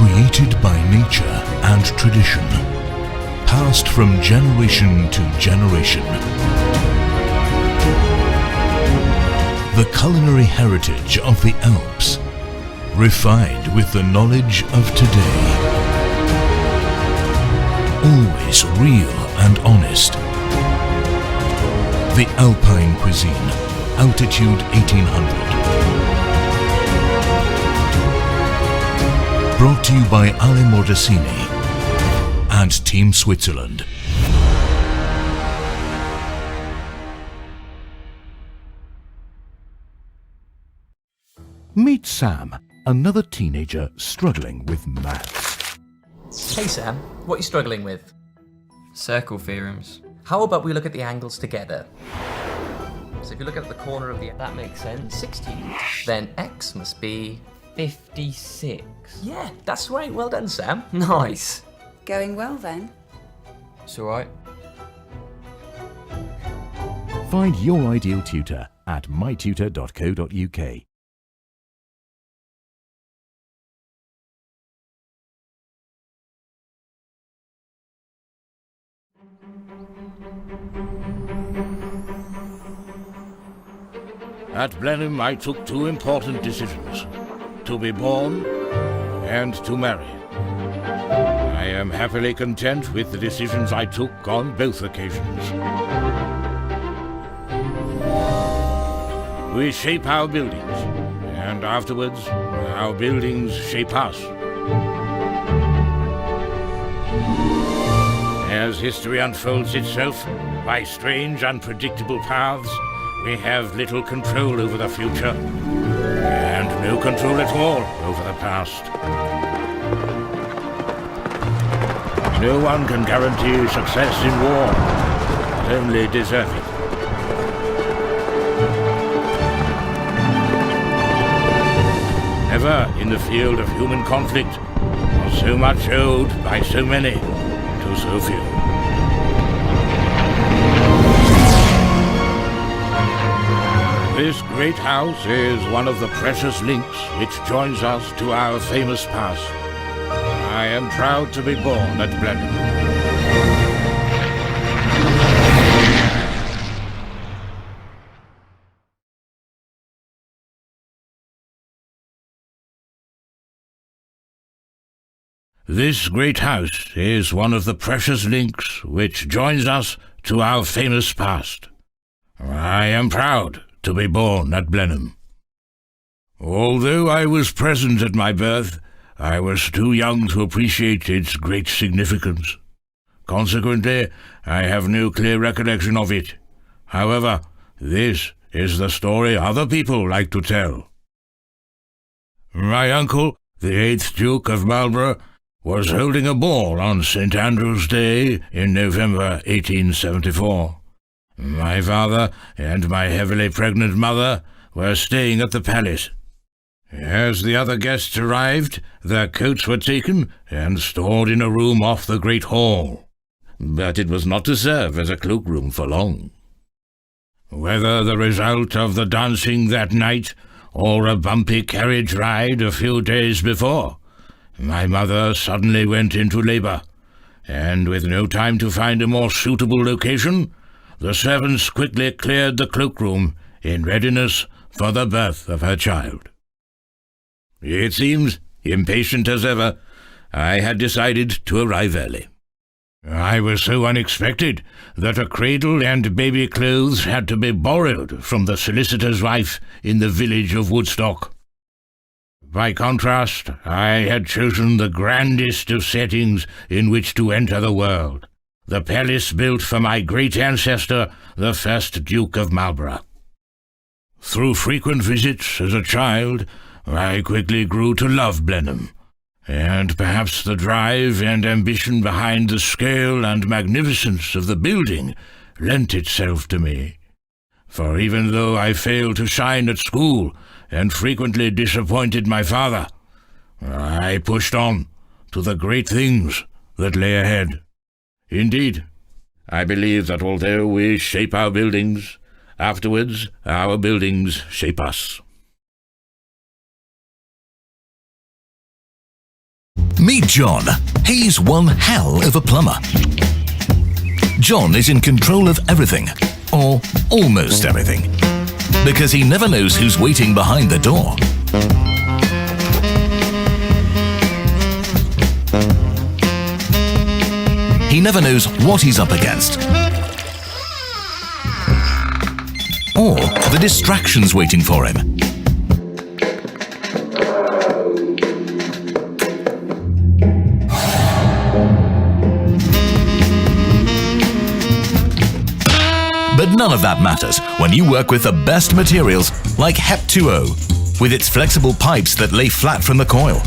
created by nature and tradition, passed from generation to generation. The culinary heritage of the Alps, refined with the knowledge of today. Always real and honest. The Alpine cuisine, altitude 1800. Brought to you by Ale Mordassini and Team Switzerland. Meet Sam, another teenager struggling with maths. Hey Sam, what are you struggling with? Circle theorems. How about we look at the angles together? So if you look at the corner of the... That makes sense. 16. Then x must be... 56. Yeah, that's right. Well done, Sam. Nice. Going well then. It's alright. Find your ideal tutor at mytutor.co.uk. At Blenheim, I took two important decisions: to be born and to marry. I am happily content with the decisions I took on both occasions. We shape our buildings, and afterwards, our buildings shape us. As history unfolds itself by strange, unpredictable paths, we have little control over the future, and no control at all over the past. No one can guarantee success in war, but only deserve it. Never in the field of human conflict was so much owed by so many to so few. This great house is one of the precious links which joins us to our famous past. I am proud to be born at Blenheim. This great house is one of the precious links which joins us to our famous past. I am proud to be born at Blenheim. Although I was present at my birth, I was too young to appreciate its great significance. Consequently, I have no clear recollection of it. However, this is the story other people like to tell. My uncle, the 8th Duke of Marlborough, was holding a ball on St. Andrew's Day in November 1874. My father and my heavily pregnant mother were staying at the palace. As the other guests arrived, their coats were taken and stored in a room off the Great Hall. But it was not to serve as a cloakroom for long. Whether the result of the dancing that night or a bumpy carriage ride a few days before, my mother suddenly went into labour, and with no time to find a more suitable location, the servants quickly cleared the cloakroom in readiness for the birth of her child. It seems, impatient as ever, I had decided to arrive early. I was so unexpected that a cradle and baby clothes had to be borrowed from the solicitor's wife in the village of Woodstock. By contrast, I had chosen the grandest of settings in which to enter the world, the palace built for my great ancestor, the 1st Duke of Marlborough. Through frequent visits as a child, I quickly grew to love Blenheim, and perhaps the drive and ambition behind the scale and magnificence of the building lent itself to me. For even though I failed to shine at school and frequently disappointed my father, I pushed on to the great things that lay ahead. Indeed, I believe that although we shape our buildings, afterwards our buildings shape us. Meet John. He's one hell of a plumber. John is in control of everything, or almost everything, because he never knows who's waiting behind the door. He never knows what he's up against, or the distractions waiting for him. But none of that matters when you work with the best materials like HEP2O, with its flexible pipes that lay flat from the coil.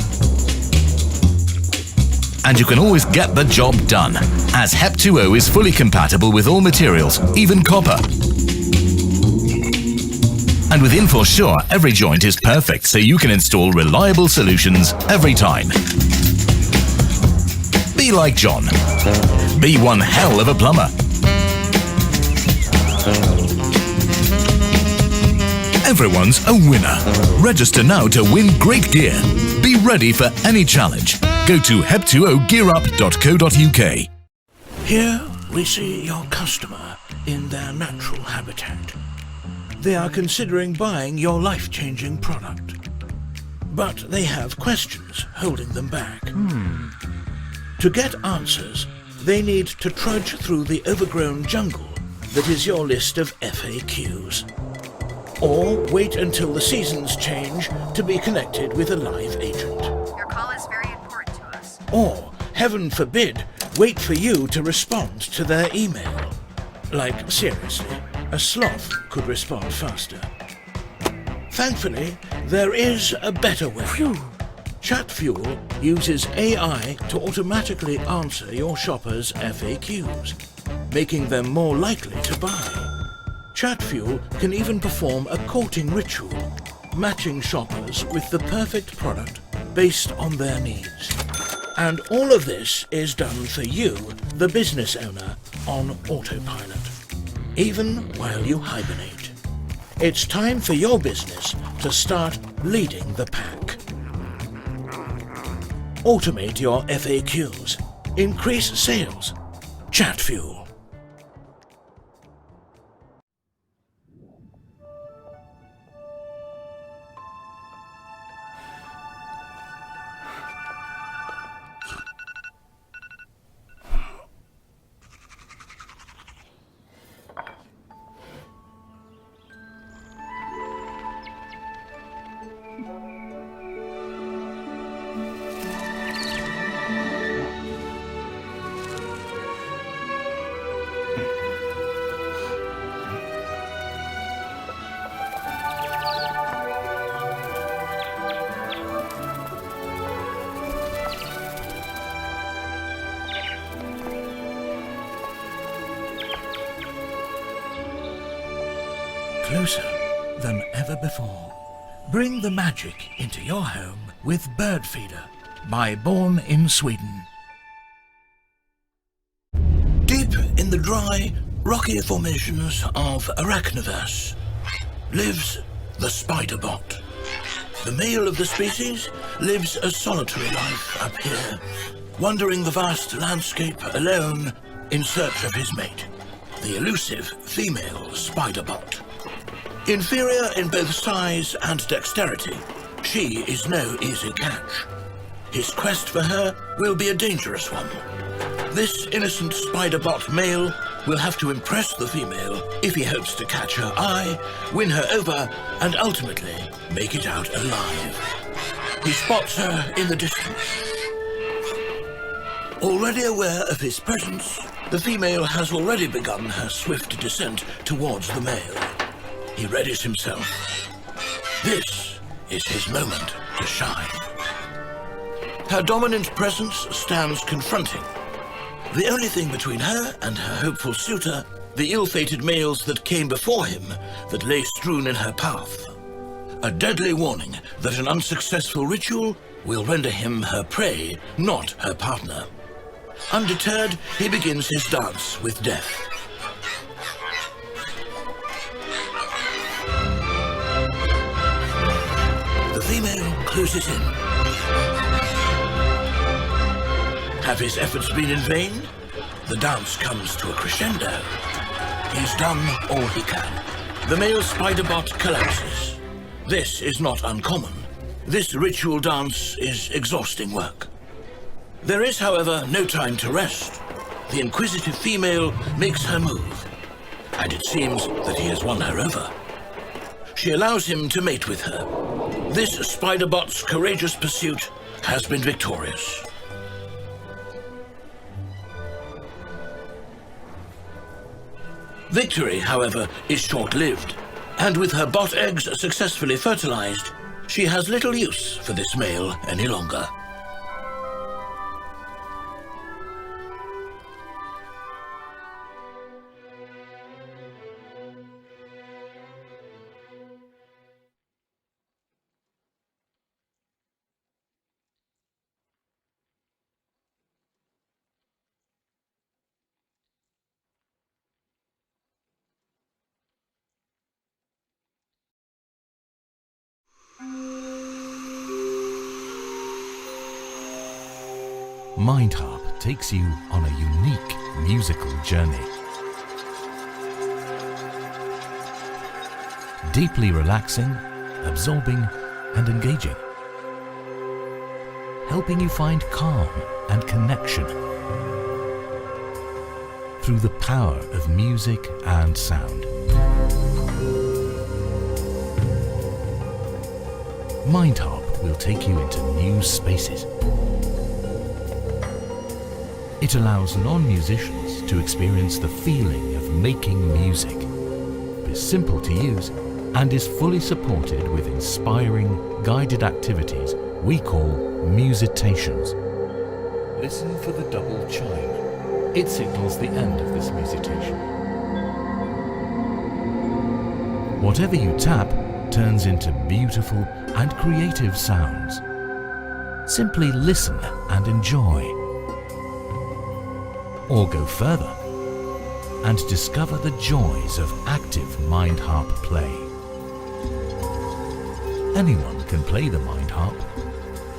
And you can always get the job done, as HEP2O is fully compatible with all materials, even copper. And with InForSure, every joint is perfect, so you can install reliable solutions every time. Be like John. Be one hell of a plumber. Everyone's a winner. Register now to win great gear. Be ready for any challenge. Go to hep2ogearup.co.uk. Here we see your customer in their natural habitat. They are considering buying your life-changing product. But they have questions holding them back. To get answers, they need to trudge through the overgrown jungle that is your list of FAQs. Or wait until the seasons change to be connected with a live agent. Your call is very important to us. Or, heaven forbid, wait for you to respond to their email. Like, seriously, a sloth could respond faster. Thankfully, there is a better way. Chatfuel uses AI to automatically answer your shoppers' FAQs, making them more likely to buy. Chatfuel can even perform a courting ritual, matching shoppers with the perfect product based on their needs. And all of this is done for you, the business owner, on autopilot, even while you hibernate. It's time for your business to start leading the pack. Automate your FAQs. Increase sales. Chatfuel. Closer than ever before. Bring the magic into your home with Bird Feeder by Born in Sweden. Deep in the dry, rocky formations of Arachniverse lives the spider bot. The male of the species lives a solitary life up here, wandering the vast landscape alone in search of his mate, the elusive female spider bot. Inferior in both size and dexterity, she is no easy catch. His quest for her will be a dangerous one. This innocent spider-bot male will have to impress the female if he hopes to catch her eye, win her over, and ultimately make it out alive. He spots her in the distance. Already aware of his presence, the female has already begun her swift descent towards the male. He readies himself. This is his moment to shine. Her dominant presence stands confronting. The only thing between her and her hopeful suitor, the ill-fated males that came before him, that lay strewn in her path. A deadly warning that an unsuccessful ritual will render him her prey, not her partner. Undeterred, he begins his dance with death. The female closes in. Have his efforts been in vain? The dance comes to a crescendo. He's done all he can. The male spider bot collapses. This is not uncommon. This ritual dance is exhausting work. There is, however, no time to rest. The inquisitive female makes her move, and it seems that he has won her over. She allows him to mate with her. This spider bot's courageous pursuit has been victorious. Victory, however, is short-lived, and with her bot eggs successfully fertilized, she has little use for this male any longer. MindHarp takes you on a unique musical journey. Deeply relaxing, absorbing, and engaging. Helping you find calm and connection through the power of music and sound. MindHarp will take you into new spaces. It allows non-musicians to experience the feeling of making music. It's simple to use and is fully supported with inspiring, guided activities we call musitations. Listen for the double chime. It signals the end of this musitation. Whatever you tap turns into beautiful and creative sounds. Simply listen and enjoy. Or go further and discover the joys of active MindHarp play. Anyone can play the MindHarp,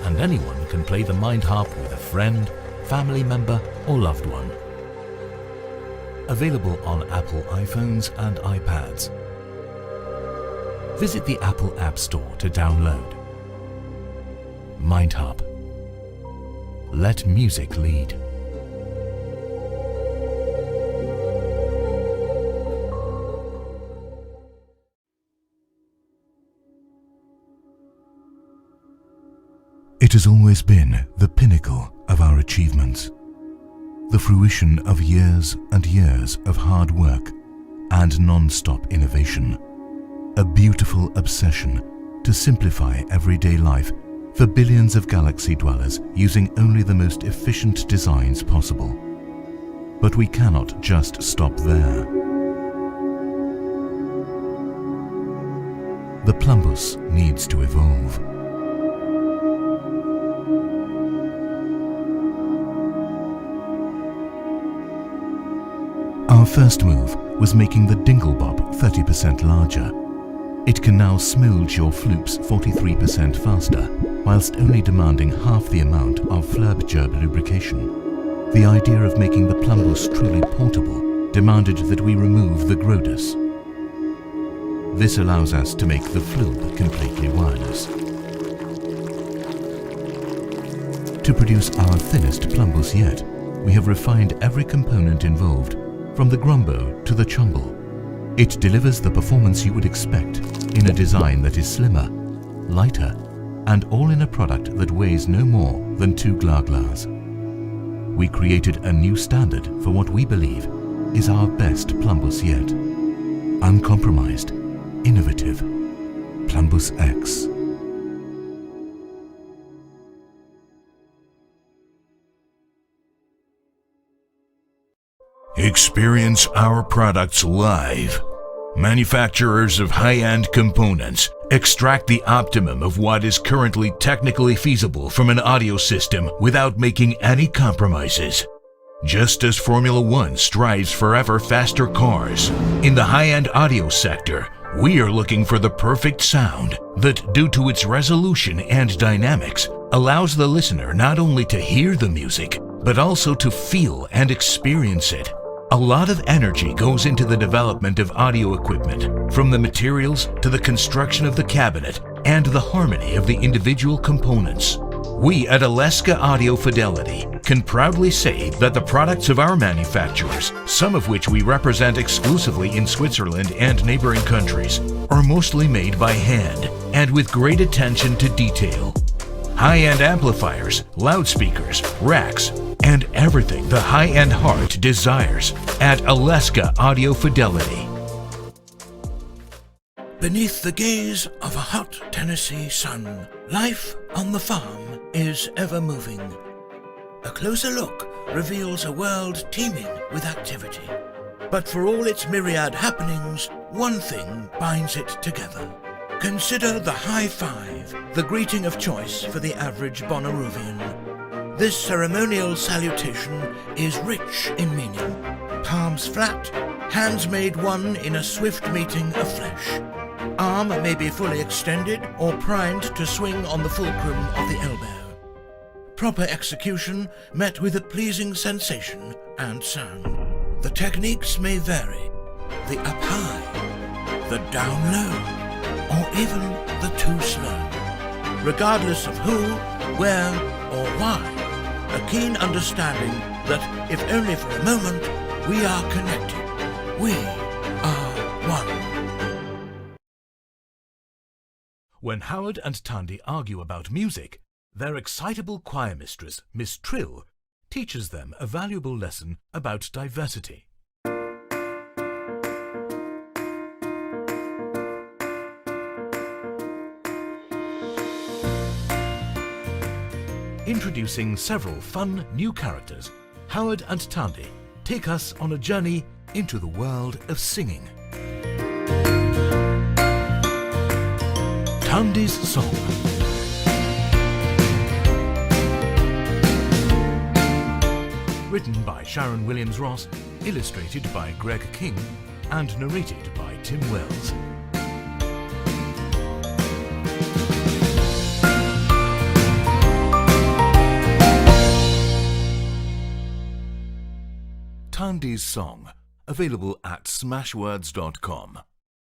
and anyone can play the MindHarp with a friend, family member, or loved one. Available on Apple iPhones and iPads. Visit the Apple App Store to download. MindHarp. Let music lead. It has always been the pinnacle of our achievements, the fruition of years and years of hard work and non-stop innovation, a beautiful obsession to simplify everyday life for billions of galaxy dwellers using only the most efficient designs possible. But we cannot just stop there. The Plumbus needs to evolve. Our first move was making the Dinglebop 30% larger. It can now smilge your floops 43% faster, whilst only demanding half the amount of flurb-gerb lubrication. The idea of making the Plumbus truly portable demanded that we remove the Grodus. This allows us to make the floob completely wireless. To produce our thinnest Plumbus yet, we have refined every component involved, from the Grumbo to the Chumble. It delivers the performance you would expect in a design that is slimmer, lighter, and all in a product that weighs no more than 2 glaglas. We created a new standard for what we believe is our best Plumbus yet. Uncompromised, innovative, Plumbus X. Experience our products live. Manufacturers of high-end components extract the optimum of what is currently technically feasible from an audio system without making any compromises. Just as Formula One strives for ever faster cars, in the high-end audio sector, we are looking for the perfect sound that, due to its resolution and dynamics, allows the listener not only to hear the music, but also to feel and experience it. A lot of energy goes into the development of audio equipment, from the materials to the construction of the cabinet and the harmony of the individual components. We at ALESCA Audio Fidelity can proudly say that the products of our manufacturers, some of which we represent exclusively in Switzerland and neighboring countries, are mostly made by hand and with great attention to detail. High-end amplifiers, loudspeakers, racks, and everything the high-end heart desires at ALESCA Audio Fidelity. Beneath the gaze of a hot Tennessee sun, life on the farm is ever moving. A closer look reveals a world teeming with activity. But for all its myriad happenings, one thing binds it together. Consider the high five, the greeting of choice for the average Bonnaroovian. This ceremonial salutation is rich in meaning. Palms flat, hands made one in a swift meeting of flesh. Arm may be fully extended or primed to swing on the fulcrum of the elbow. Proper execution met with a pleasing sensation and sound. The techniques may vary. The up high, the down low, or even the too slow. Regardless of who, where, or why, a keen understanding that, if only for a moment, we are connected. We are one. When Howard and Tandy argue about music, their excitable choir mistress, Miss Trill, teaches them a valuable lesson about diversity. Introducing several fun new characters, Howard and Tandy take us on a journey into the world of singing. Tandy's Song. Written by Sharon Williams-Ross, illustrated by Greg King, and narrated by Tim Wells. Tandy's Song, available at smashwords.com.